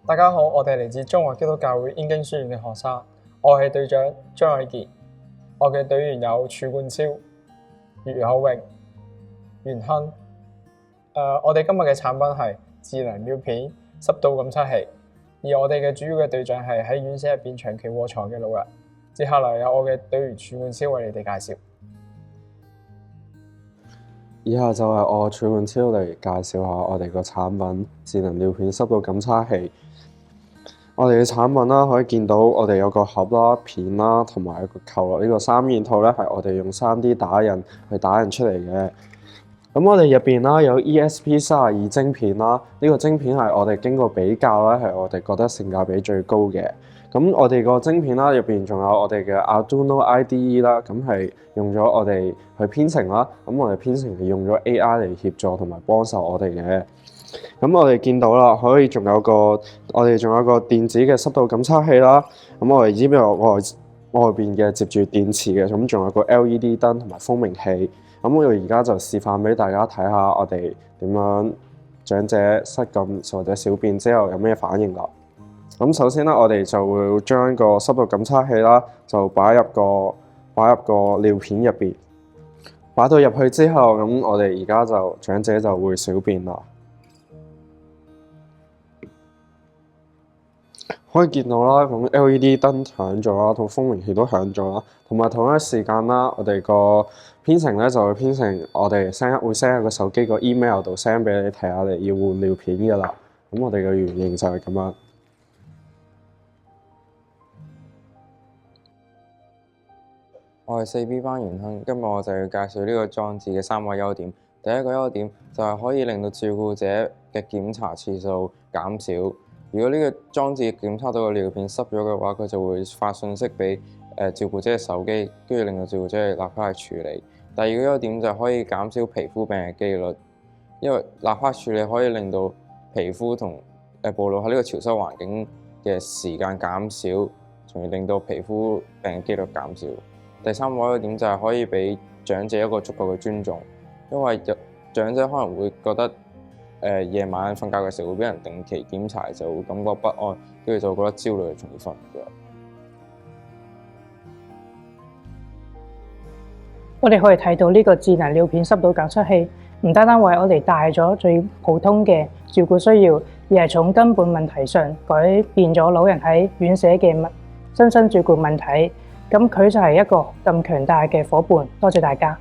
大家好，我哋嚟自中華基督教會英經書院嘅學生，我係隊長張偉傑，我嘅隊員有儲冠超、余厚榮、袁亨。我哋今日嘅產品係智能尿片濕度檢測器，而我哋嘅主要嘅隊長係喺院舍入邊長期臥床嘅老人。接下來有我嘅隊員儲冠超為你哋介紹。以下就係我儲冠超嚟介紹下我哋個產品智能尿片濕度檢測器。我哋嘅產品啦，可以見到我哋有個盒啦、片啦，同埋一個扣落呢個三件套咧，係我哋用 3D 打印去打印出嚟嘅。咁我哋入邊啦有 ESP32晶片啦，呢個晶片係我哋經過比較咧，係我哋覺得性價比最高嘅。咁我哋個晶片啦，入邊仲有我哋嘅 Arduino IDE 啦，咁係用咗我哋去編程啦。咁我哋編程係用咗 AI 嚟協助同埋幫手我哋嘅。咁我哋見到啦，我哋仲有個電子嘅濕度檢測器啦。咁我哋呢邊外邊嘅接住電池嘅，咁仲有個 LED 燈同埋蜂鳴器。咁我哋而家就示範俾大家睇下，我哋點樣長者失禁或者小便之後有咩反應啦。咁首先咧，我哋就會將個濕度檢測器啦，就擺入個尿片入邊。擺到入去之後，咁我哋而家就長者就會小便啦。可以見到啦，咁 LED 燈響咗啦，同蜂鳴器都響咗啦，同埋同一時間啦，我哋個編程咧就會編程，我哋會 send 喺個手機個 email 度 send 俾你睇下，你要換尿片㗎啦。咁我哋嘅原型就係咁樣。我係4B 班袁亨，今日我就要介紹呢個裝置嘅3個優點。第一個優點就係可以令到照顧者嘅檢查次數減少。如果呢個裝置檢測到個尿片濕咗嘅話，佢就會發信息俾照顧者嘅手機，跟住令到照顧者立刻去處理。第二個優點就係可以減少皮膚病嘅機率，因為立刻處理可以令到皮膚同暴露喺呢個潮濕環境嘅時間減少，從而令到皮膚病嘅機率減少。第三個優點就係可以俾長者一個足夠嘅尊重，因為長者可能會覺得夜晚瞓覺嘅時候會俾人定期檢查，就會感覺不安，跟住就會覺得焦慮，從而瞓唔着。我哋可以睇到呢個智能尿片濕度檢測器，唔單單為我哋帶咗最普通嘅照顧需要，而係從根本問題上改變咗老人喺院舍嘅身心照顧問題。咁佢就係一個咁強大嘅夥伴。多謝大家。